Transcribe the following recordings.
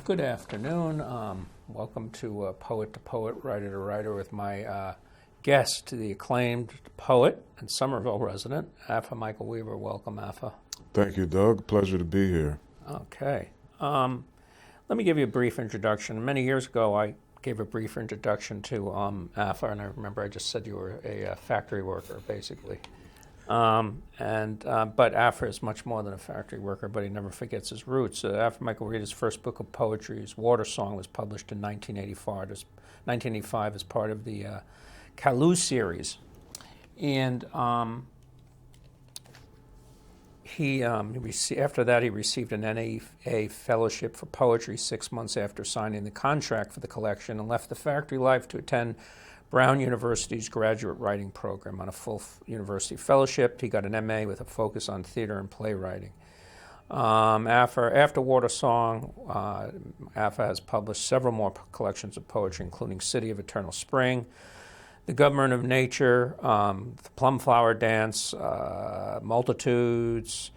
Good afternoon. Welcome to Poet, Writer to Writer with my guest, the acclaimed poet and Somerville resident, Afaa Michael Weaver. Welcome, Afaa. Thank you, Doug. Pleasure to be here. Okay. Let me give you a brief introduction. Many years ago, I gave a brief introduction to Afaa, and I remember I just said you were a factory worker, basically. But Afaa is much more than a factory worker, but he never forgets his roots. Afaa Michael Weaver's first book of poetry, his Water Song, was published in 1985 as part of the Kalu series. And after that, he received an NAA fellowship for poetry 6 months after signing the contract for the collection, and left the factory life to attend Brown University's graduate writing program on a full university fellowship. He got an MA with a focus on theater and playwriting. After Water Song, Afaa has published several more collections of poetry, including City of Eternal Spring, The Government of Nature, The Plumflower Dance, Multitudes,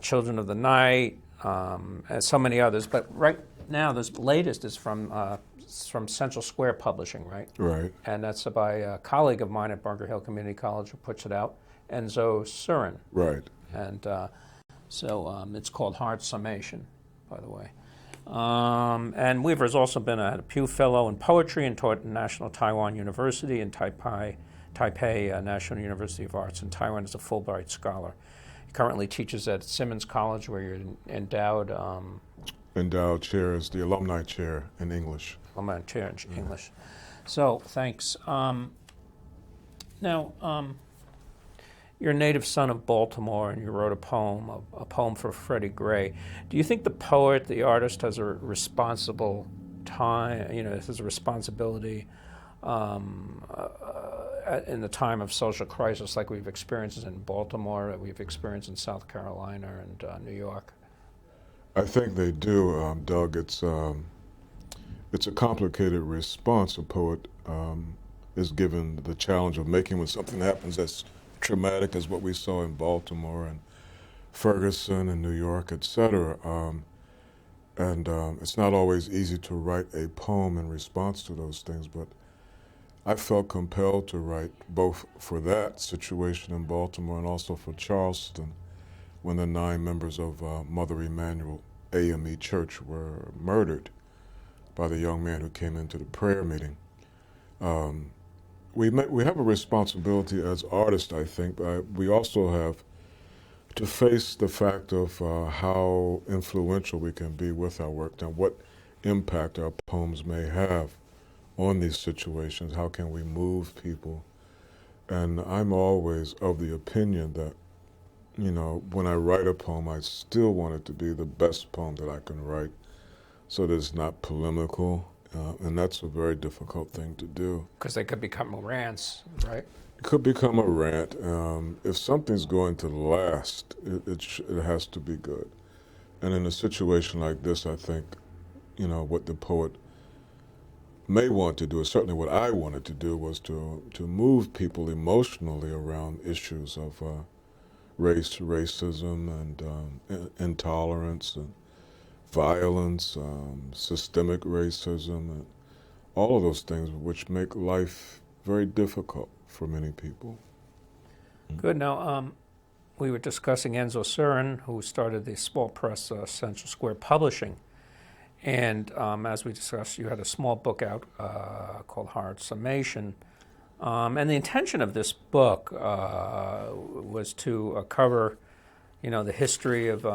Children of the Night, and so many others. But right now, this latest is from Central Square Publishing, right? Right. And that's by a colleague of mine at Bunker Hill Community College who puts it out, Enzo Surin. Right. And so it's called Hard Summation, by the way. And Weaver's also been a Pew Fellow in Poetry and taught at National Taiwan University and Taipei National University of Arts in Taiwan as a Fulbright Scholar. He currently teaches at Simmons College, where you're endowed chair is the alumni chair in English. Alumni chair in English. So, thanks. Now, you're a native son of Baltimore, and you wrote a poem for Freddie Gray. Do you think the poet, the artist, has a responsibility in the time of social crisis like we've experienced in Baltimore, that we've experienced in South Carolina and New York? I think they do, Doug. It's a complicated response. A poet is given the challenge of making when something happens that's traumatic as what we saw in Baltimore and Ferguson and New York, etc. It's not always easy to write a poem in response to those things, but I felt compelled to write both for that situation in Baltimore and also for Charleston, when the 9 members of Mother Emanuel AME Church were murdered by the young man who came into the prayer meeting. We have a responsibility as artists, I think, but we also have to face the fact of how influential we can be with our work and what impact our poems may have on these situations. How can we move people? And I'm always of the opinion that, when I write a poem, I still want it to be the best poem that I can write, so that it's not polemical. And that's a very difficult thing to do. Because they could become rants, right? It could become a rant. If something's going to last, it has to be good. And in a situation like this, I think, what the poet may want to do, is certainly what I wanted to do, was to move people emotionally around issues of racism and intolerance and violence, systemic racism, and all of those things which make life very difficult for many people. Good. Now, we were discussing Enzo Surin, who started the small press Central Square Publishing. And as we discussed, you had a small book out called Hard Summation. And the intention of this book was to cover, the history of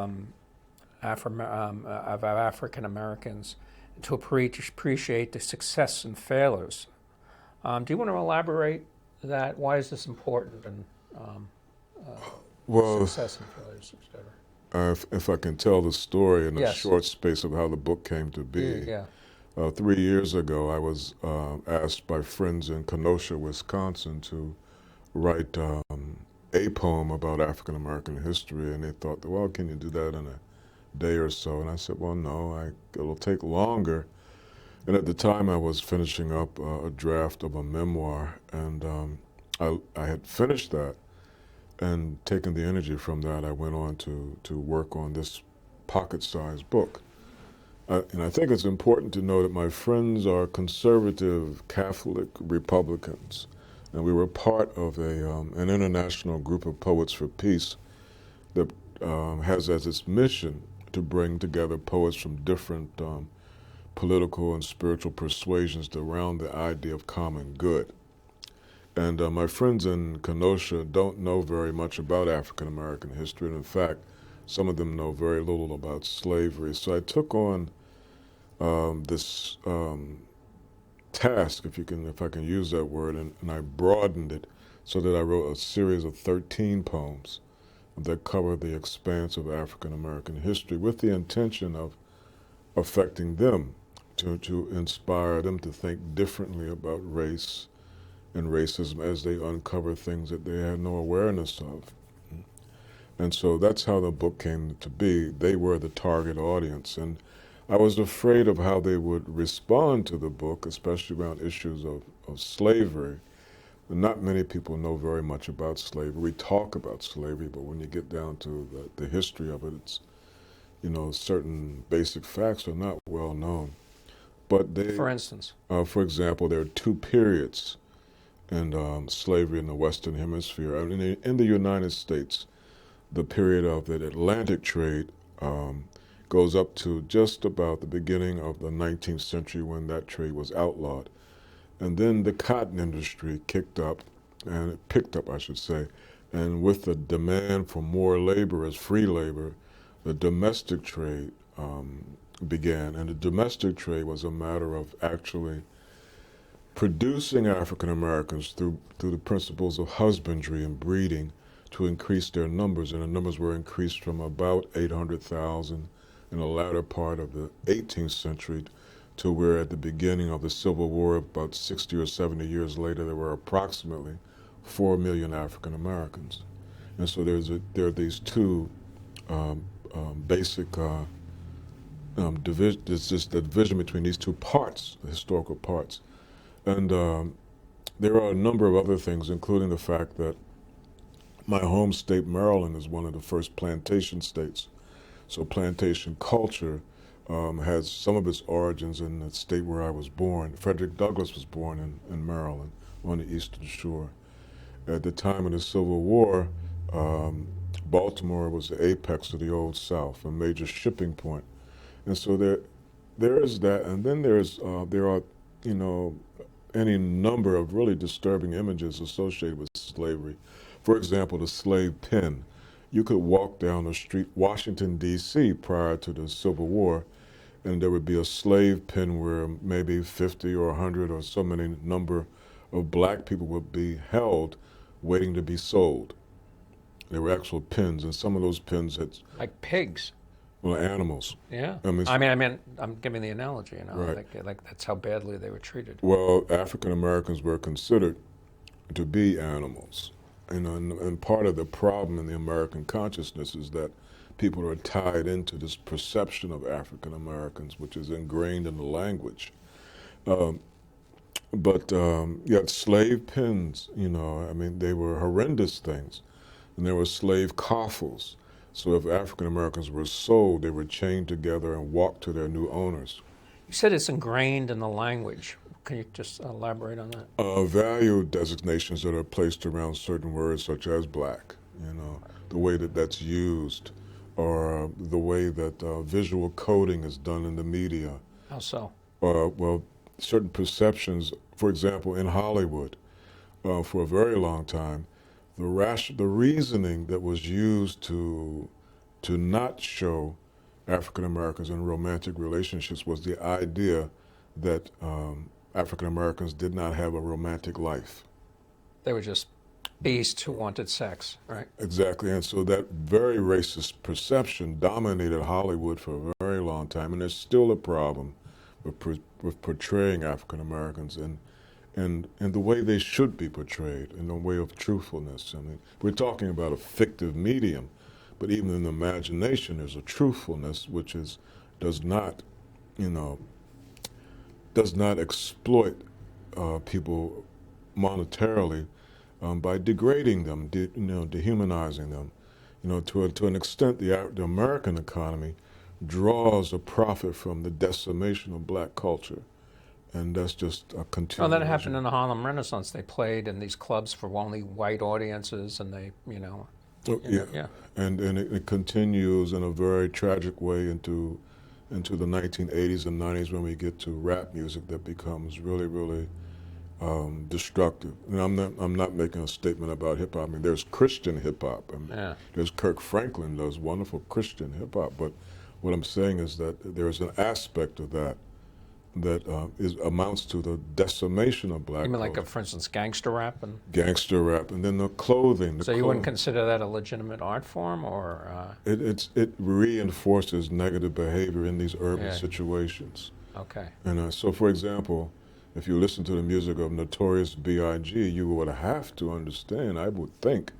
African Americans, to appreciate the success and failures. Do you want to elaborate that? Why is this important? And success and failures, etc. If I can tell the story in a short space of how the book came to be. Yeah. 3 years ago, I was asked by friends in Kenosha, Wisconsin, to write a poem about African American history, and they thought, well, can you do that in a day or so? And I said, well, no, it'll take longer. And at the time, I was finishing up a draft of a memoir, and I had finished that, and taking the energy from that, I went on to work on this pocket-sized book. And I think it's important to know that my friends are conservative Catholic Republicans, and we were part of an international group of poets for peace that has as its mission to bring together poets from different political and spiritual persuasions around the idea of common good. And my friends in Kenosha don't know very much about African American history, and in fact, some of them know very little about slavery. So I took on this task, if I can use that word, and I broadened it so that I wrote a series of 13 poems that cover the expanse of African American history with the intention of affecting them, to inspire them to think differently about race and racism as they uncover things that they had no awareness of. And so that's how the book came to be. They were the target audience. And I was afraid of how they would respond to the book, especially around issues of slavery. Not many people know very much about slavery. We talk about slavery, but when you get down to the history of it, it's, certain basic facts are not well known. But they, For instance? For example, there are two periods in slavery in the Western Hemisphere. I mean, in the United States, the period of the Atlantic trade goes up to just about the beginning of the 19th century when that trade was outlawed. And then the cotton industry picked up, I should say, and with the demand for more labor as free labor, the domestic trade began. And the domestic trade was a matter of actually producing African Americans through the principles of husbandry and breeding to increase their numbers. And the numbers were increased from about 800,000 in the latter part of the 18th century to where at the beginning of the Civil War, about 60 or 70 years later, there were approximately 4 million African Americans. And so there are these two basic division. There's just the division between these two parts, the historical parts. And there are a number of other things, including the fact that my home state, Maryland, is one of the first plantation states. So plantation culture has some of its origins in the state where I was born. Frederick Douglass was born in Maryland on the Eastern Shore. At the time of the Civil War, Baltimore was the apex of the Old South, a major shipping point. And so there is that, and then there are, any number of really disturbing images associated with slavery. For example, the slave pen. You could walk down the street, Washington, D.C., prior to the Civil War, and there would be a slave pen where maybe 50 or 100 or so many number of black people would be held waiting to be sold. There were actual pens, and some of those pens had... Like pigs. Well, animals. Yeah. I mean, I'm giving the analogy, Right. like that's how badly they were treated. Well, African Americans were considered to be animals. And part of the problem in the American consciousness is that people are tied into this perception of African Americans, which is ingrained in the language. But yet slave pens, they were horrendous things. And there were slave coffles. So if African Americans were sold, they were chained together and walked to their new owners. You said it's ingrained in the language. Can you just elaborate on that? Value designations that are placed around certain words such as black, the way that that's used, or the way that visual coding is done in the media. How so? Well, certain perceptions, for example, in Hollywood, for a very long time, the reasoning that was used to not show African Americans in romantic relationships was the idea that African Americans did not have a romantic life. They were just beasts who wanted sex, right? Exactly, and so that very racist perception dominated Hollywood for a very long time, and there's still a problem with portraying African Americans and the way they should be portrayed, in the way of truthfulness. I mean, we're talking about a fictive medium, but even in the imagination, there's a truthfulness which does not exploit people monetarily by degrading them, dehumanizing them. To an extent, the American economy draws a profit from the decimation of black culture. And that's just a Oh, continuation. that happened in the Harlem Renaissance. They played in these clubs for only white audiences, and they, Yeah. And it continues in a very tragic way into the 1980s and 90s when we get to rap music that becomes really, really destructive. And I'm not making a statement about hip hop. I mean, there's Christian hip hop. I mean, there's Kirk Franklin does wonderful Christian hip hop. But what I'm saying is that there's an aspect of that amounts to the decimation of black. You mean culture. like, for instance, gangster rap and Gangster rap, and then the clothing. So you wouldn't consider that a legitimate art form, or? It reinforces negative behavior in these urban situations. Okay. And so, for example, if you listen to the music of Notorious B.I.G., you would have to understand, I would think,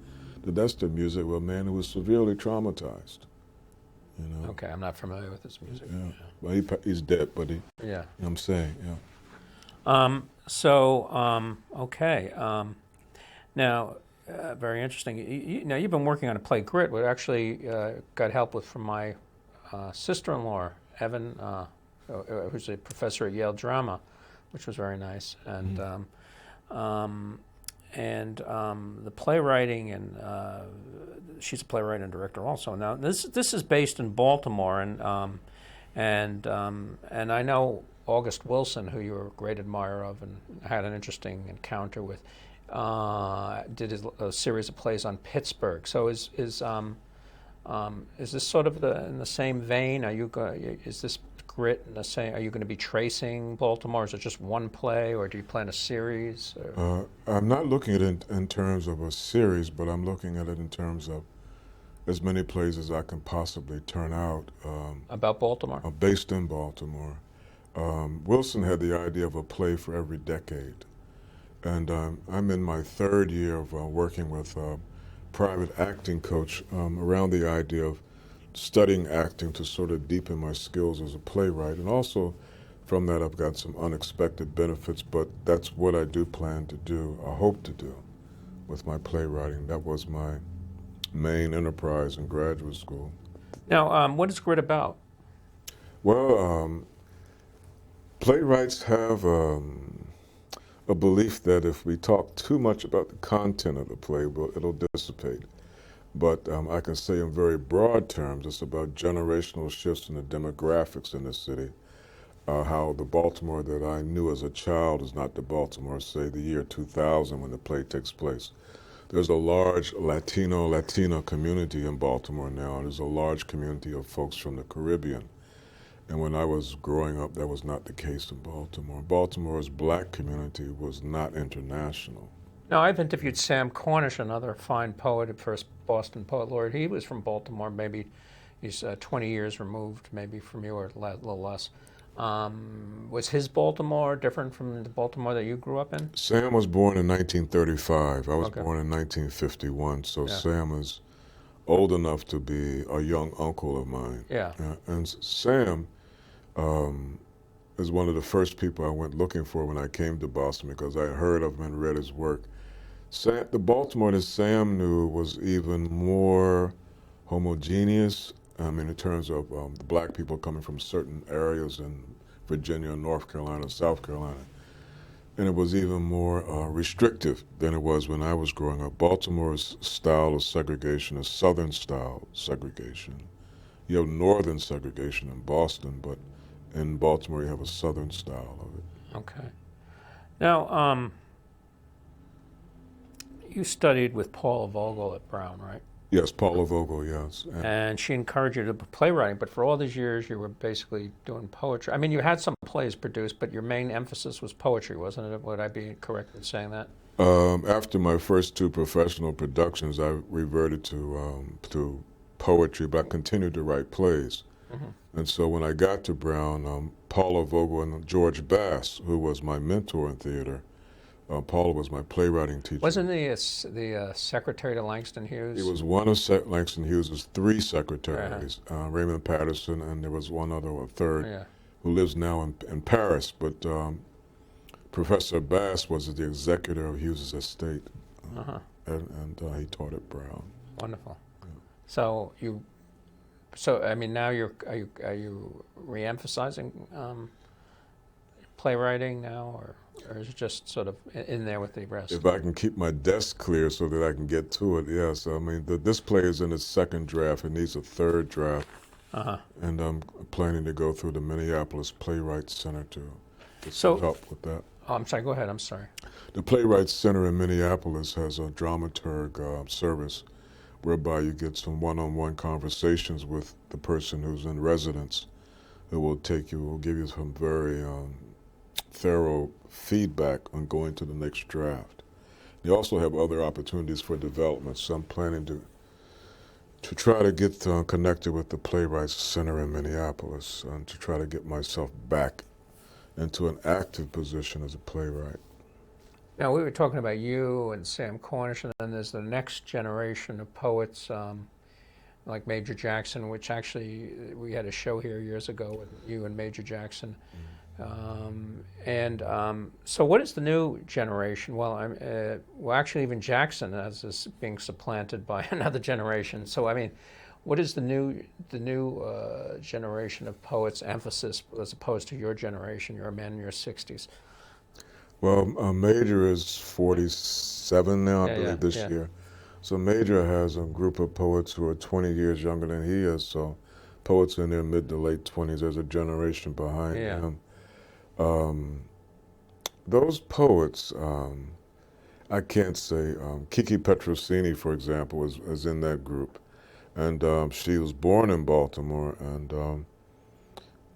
that that's the music of a man who was severely traumatized. Okay, I'm not familiar with his music. Yeah. Well, he's dead, but he. Yeah. You know what I'm saying, yeah. Okay. Now, very interesting. Now, you've been working on a play, Grit, which actually got help with from my sister-in-law, Evan, who's a professor at Yale Drama, which was very nice. And the playwriting, and she's a playwright and director also. Now, this is based in Baltimore, and I know August Wilson, who you're a great admirer of and had an interesting encounter with, did a series of plays on Pittsburgh. So is this sort of in the same vein? Is this Grit in the same? Are you going to be tracing Baltimore? Is it just one play, or do you plan a series? I'm not looking at it in terms of a series, but I'm looking at it in terms of as many plays as I can possibly turn out. About Baltimore? Based in Baltimore. Wilson had the idea of a play for every decade. And I'm in my third year of working with a private acting coach around the idea of studying acting to sort of deepen my skills as a playwright. And also from that I've got some unexpected benefits, but that's what I do plan to do, I hope to do with my playwriting. That was my main enterprise in graduate school. Now, what is Grit about? Well, playwrights have a belief that if we talk too much about the content of the play, it'll dissipate. But I can say in very broad terms, it's about generational shifts in the demographics in the city. How the Baltimore that I knew as a child is not the Baltimore, say, the year 2000 when the play takes place. There's a large Latina community in Baltimore now. There's a large community of folks from the Caribbean. And when I was growing up, that was not the case in Baltimore. Baltimore's black community was not international. Now, I've interviewed Sam Cornish, another fine poet, at first Boston Poet Laureate. He was from Baltimore. Maybe he's 20 years removed, maybe from you, or a little less. Was his Baltimore different from the Baltimore that you grew up in? Sam was born in 1935. I was born in 1951, so yeah. Sam is old enough to be a young uncle of mine. Yeah. And Sam is one of the first people I went looking for when I came to Boston because I heard of him and read his work. The Baltimore that Sam knew was even more homogeneous, in terms of the black people coming from certain areas in Virginia, North Carolina, South Carolina. And it was even more restrictive than it was when I was growing up. Baltimore's style of segregation is Southern style segregation. You have Northern segregation in Boston, but in Baltimore you have a Southern style of it. Okay. Now, you studied with Paula Vogel at Brown, right? Yes, Paula Vogel, yes. And she encouraged you to playwriting, but for all these years you were basically doing poetry. I mean, you had some plays produced, but your main emphasis was poetry, wasn't it? Would I be correct in saying that? After my first two professional productions, I reverted to poetry, but I continued to write plays. Mm-hmm. And so when I got to Brown, Paula Vogel and George Bass, who was my mentor in theater, Paula was my playwriting teacher. Wasn't he the secretary to Langston Hughes? He was one of Langston Hughes' three secretaries, Raymond Patterson, and there was one other, a third, who lives now in Paris. But Professor Bass was the executor of Hughes' estate, and he taught at Brown. Wonderful. Yeah. So So I mean, now are you re-emphasizing playwriting now, or is it just sort of in there with the rest? If I can keep my desk clear so that I can get to it, yes. I mean, this play is in its second draft. It needs a third draft. Uh-huh. And I'm planning to go through the Minneapolis Playwrights Center to get So- some help with that. Oh, I'm sorry. Go ahead. I'm sorry. The Playwrights Center in Minneapolis has a dramaturg service whereby you get some one-on-one conversations with the person who's in residence who will give you some very thorough feedback on going to the next draft. They also have other opportunities for development, so I'm planning to try to get connected with the Playwrights Center in Minneapolis and to try to get myself back into an active position as a playwright. Now, we were talking about you and Sam Cornish, and then there's the next generation of poets like Major Jackson, which actually we had a show here years ago with you and Major Jackson. So what is the new generation? Well, actually even Jackson is being supplanted by another generation. So I mean, what is the new generation of poets' emphasis as opposed to your generation? You're a man in your 60s. Well, Major is 47 now, I believe, this yeah. year. So Major has a group of poets who are 20 years younger than he is. So poets in their mid to late 20s, there's a generation behind him. Those poets, I can't say, Kiki Petrosini, for example, is in that group. And she was born in Baltimore,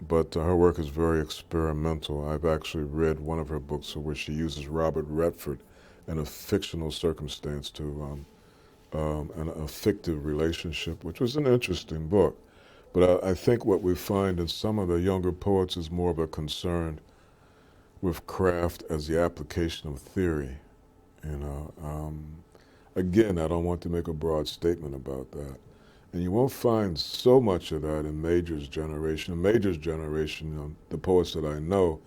but her work is very experimental. I've actually read one of her books where she uses Robert Redford in a fictional circumstance to a fictive relationship, which was an interesting book. But I think what we find in some of the younger poets is more of a concern with craft as the application of theory. Again, I don't want to make a broad statement about that. And you won't find so much of that in Major's generation. In Major's generation, the poets that I know,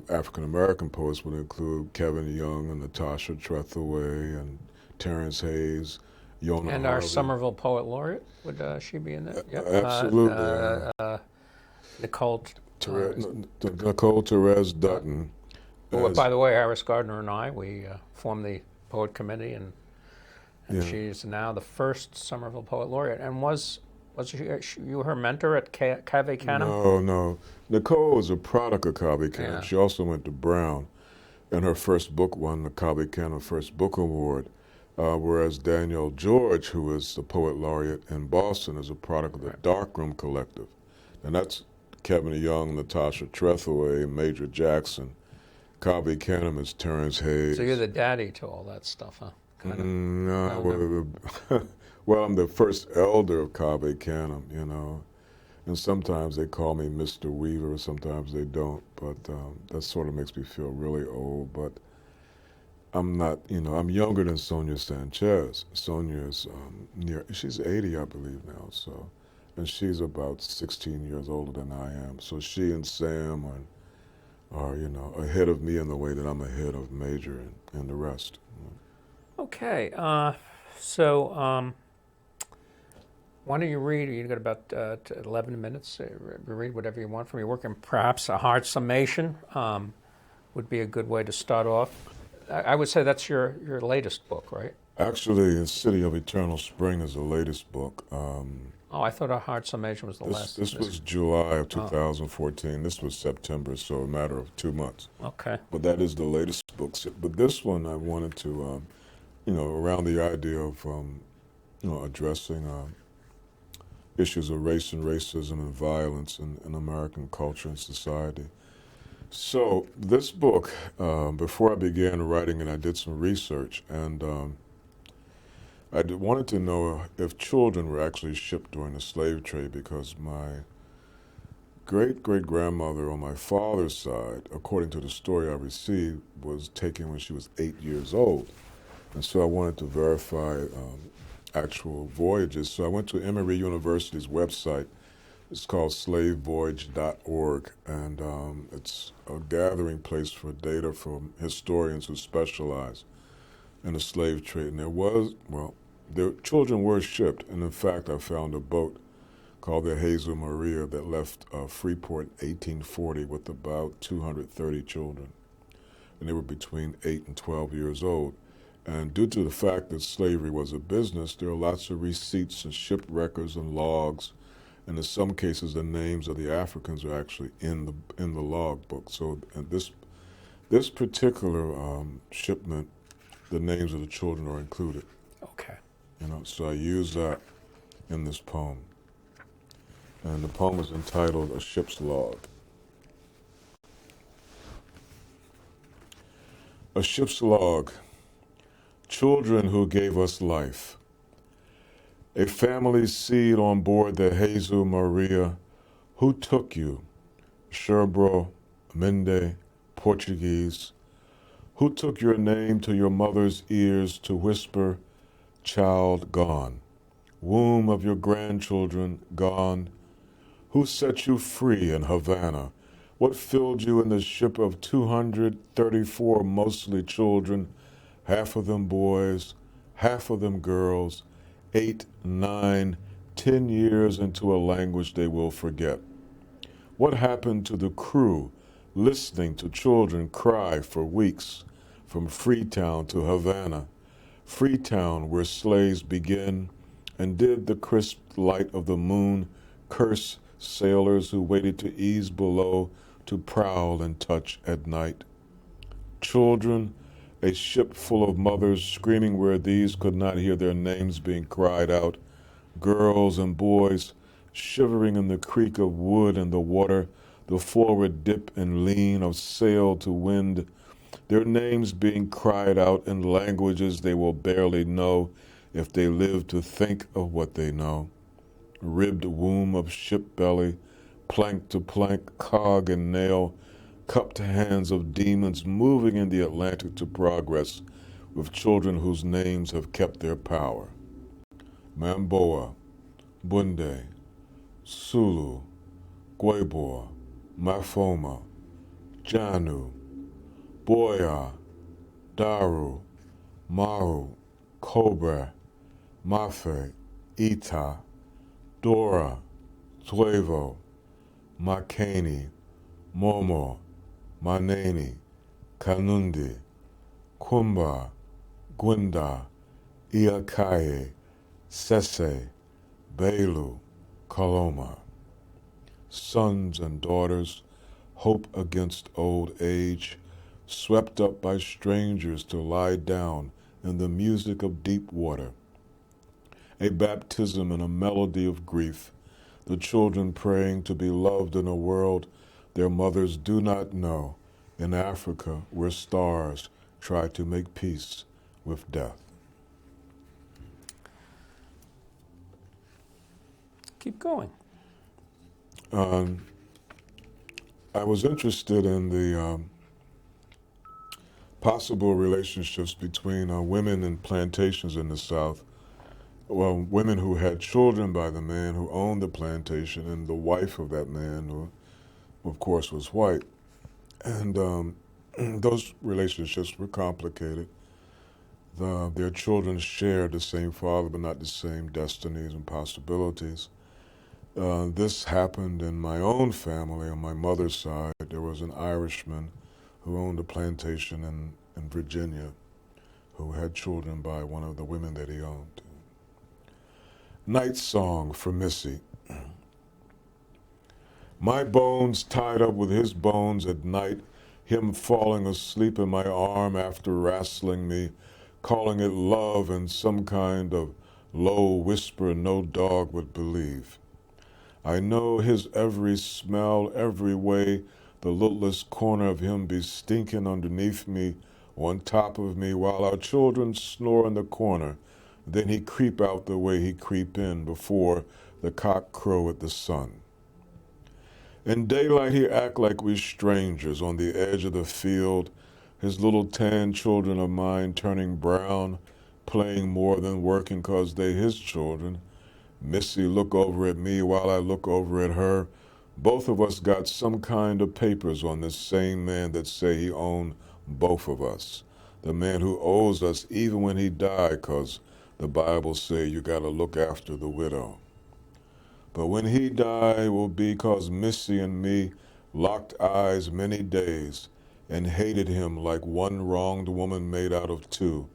African-American poets would include Kevin Young and Natasha Trethewey and Terrence Hayes, Yona And Harvey. our Somerville Poet Laureate, would she be in that? Yep. Absolutely. Nicole Nicole Therese Dutton. By the way, Iris Gardner and I, we formed the Poet Committee, and she's now the first Somerville Poet Laureate. And was you her mentor at Cave Canem? No. Nicole was a product of Cave Canem. Yeah. She also went to Brown, and her first book won the Cave Canem First Book Award, whereas Danielle George, who is the Poet Laureate in Boston, is a product of the Darkroom Collective. And that's Kevin Young, Natasha Trethewey, Major Jackson. Cave Canem is Terrence Hayes. So you're the daddy to all that stuff, huh? Well, I'm the first elder of Cave Canem, and sometimes they call me Mr. Weaver, sometimes they don't, but that sort of makes me feel really old, but I'm not, I'm younger than Sonia Sanchez. Sonia is she's 80, I believe now, and she's about 16 years older than I am, so she and Sam are ahead of me in the way that I'm ahead of Major and the rest. Okay, so why don't you read? You got about 11 minutes. Read whatever you want from your work, and perhaps a hard summation would be a good way to start off. I would say that's your latest book, right? Actually, The City of Eternal Spring is the latest book. I thought a hard summation was the last. This was July of 2014. This was September, so a matter of 2 months. Okay. But that is the latest book. But this one I wanted to, around the idea of, addressing issues of race and racism and violence in American culture and society. So this book, before I began writing it, I did some research, and I wanted to know if children were actually shipped during the slave trade, because my great-great-grandmother on my father's side, according to the story I received, was taken when she was 8 years old. And so I wanted to verify actual voyages. So I went to Emory University's website. It's called slavevoyage.org, and it's a gathering place for data from historians who specialize in the slave trade. And the children were shipped, and in fact I found a boat called the Jesus Maria that left Freeport in 1840 with about 230 children. And they were between 8 and 12 years old. And due to the fact that slavery was a business, there are lots of receipts and ship records and logs. And in some cases, the names of the Africans are actually in the log book. So in this particular shipment, the names of the children are included. Okay. So I use that in this poem. And the poem is entitled A Ship's Log. A ship's log. Children who gave us life. A family seed on board the Jesus Maria. Who took you? Sherbro, Mende, Portuguese. Who took your name to your mother's ears to whisper, child gone? Womb of your grandchildren gone? Who set you free in Havana? What filled you in the ship of 234 mostly children, half of them boys, half of them girls, 8, 9, 10 years into a language they will forget? What happened to the crew listening to children cry for weeks from Freetown to Havana? Freetown where slaves begin, and did the crisp light of the moon curse sailors who waited to ease below to prowl and touch at night? Children, a ship full of mothers screaming where these could not hear their names being cried out. Girls and boys shivering in the creak of wood and the water, the forward dip and lean of sail to wind, their names being cried out in languages they will barely know if they live to think of what they know. Ribbed womb of ship belly, plank to plank, cog and nail, cupped hands of demons moving in the Atlantic to progress with children whose names have kept their power. Mamboa, Bunde, Sulu, Guebor, Mafoma, Janu, Boya, Daru, Maru, Cobra, Mafe, Ita, Dora, Tuevo, Makani, Momo, Maneni, Kanundi, Kumba, Gwenda, Iakaye, Sese, Belu, Kaloma. Sons and daughters, hope against old age, swept up by strangers to lie down in the music of deep water. A baptism in a melody of grief, the children praying to be loved in a world their mothers do not know, in Africa where stars try to make peace with death. Keep going. I was interested in the possible relationships between women and plantations in the South. Well, women who had children by the man who owned the plantation and the wife of that man, who of course was white. And those relationships were complicated. Their children shared the same father but not the same destinies and possibilities. This happened in my own family on my mother's side. There was an Irishman who owned a plantation in Virginia who had children by one of the women that he owned. Night Song for Missy. My bones tied up with his bones at night, him falling asleep in my arm after wrestling me, calling it love in some kind of low whisper no dog would believe. I know his every smell, every way, the littlest corner of him be stinking underneath me, on top of me, while our children snore in the corner. Then he creep out the way he creep in before the cock crow at the sun. In daylight he act like we strangers on the edge of the field, his little tan children of mine turning brown, playing more than working 'cause they his children. Missy look over at me while I look over at her. Both of us got some kind of papers on this same man that say he owned both of us. The man who owes us even when he died, 'cause the Bible say you gotta look after the widow. But when he die, it will be 'cause Missy and me locked eyes many days and hated him like one wronged woman made out of two.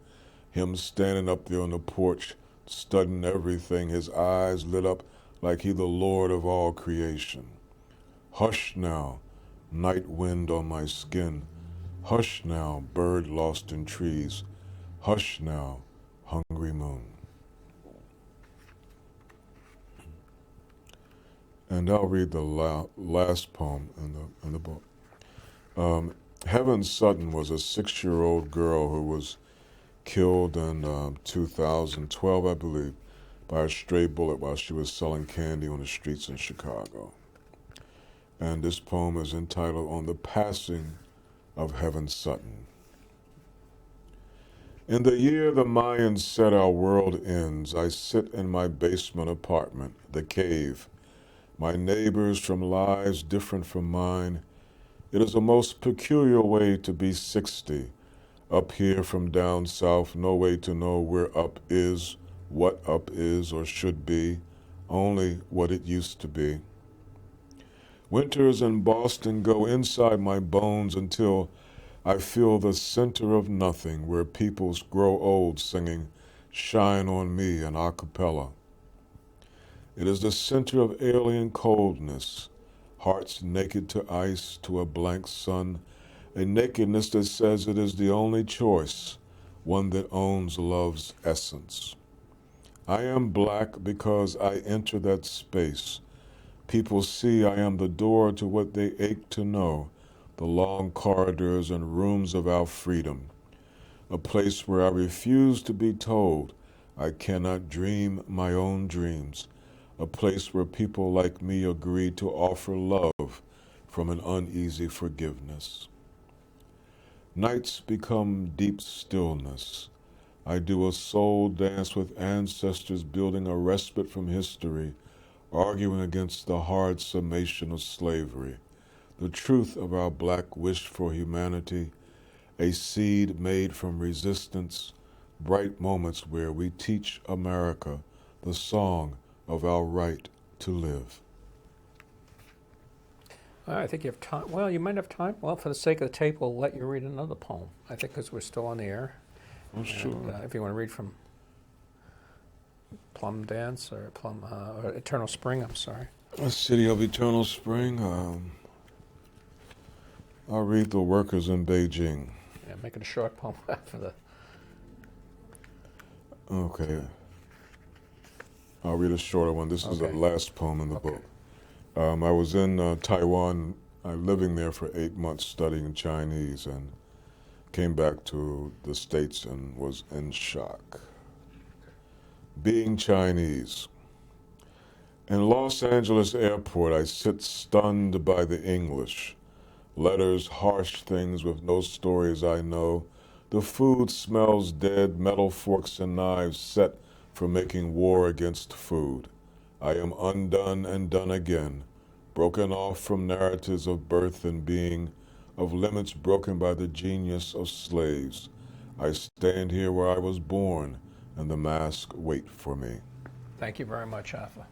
Him standing up there on the porch, studying everything, his eyes lit up like he the Lord of all creation. Hush now, night wind on my skin. Hush now, bird lost in trees. Hush now, hungry moon. And I'll read the last poem in the book. Heaven Sutton was a 6-year-old girl who was killed in 2012, I believe, by a stray bullet while she was selling candy on the streets in Chicago. And this poem is entitled On the Passing of Heaven Sutton. In the year the Mayans said our world ends, I sit in my basement apartment, the cave, my neighbors from lives different from mine. It is a most peculiar way to be 60. Up here from down south, no way to know where up is, what up is or should be, only what it used to be. Winters in Boston go inside my bones until I feel the center of nothing where peoples grow old singing Shine on Me in a cappella. It is the center of alien coldness, hearts naked to ice, to a blank sun, a nakedness that says it is the only choice, one that owns love's essence. I am black because I enter that space. People see I am the door to what they ache to know, the long corridors and rooms of our freedom, a place where I refuse to be told I cannot dream my own dreams, a place where people like me agree to offer love from an uneasy forgiveness. Nights become deep stillness. I do a soul dance with ancestors building a respite from history, arguing against the hard summation of slavery, the truth of our black wish for humanity, a seed made from resistance, bright moments where we teach America the song of our right to live. I think you have time. Well, you might have time. Well, for the sake of the tape, we'll let you read another poem. I think because we're still on the air. Oh, sure. And, if you want to read from Plum Dance or or Eternal Spring, I'm sorry. A City of Eternal Spring. I'll read The Workers in Beijing. Yeah, make it a short poem for the... Okay. I'll read a shorter one. This is the last poem in the book. I was in Taiwan, living there for 8 months studying Chinese, and came back to the States and was in shock. Being Chinese. In Los Angeles airport, I sit stunned by the English. Letters, harsh things with no stories I know. The food smells dead, metal forks and knives set for making war against food. I am undone and done again, broken off from narratives of birth and being, of limits broken by the genius of slaves. I stand here where I was born, and the mask wait for me. Thank you very much, Afaa.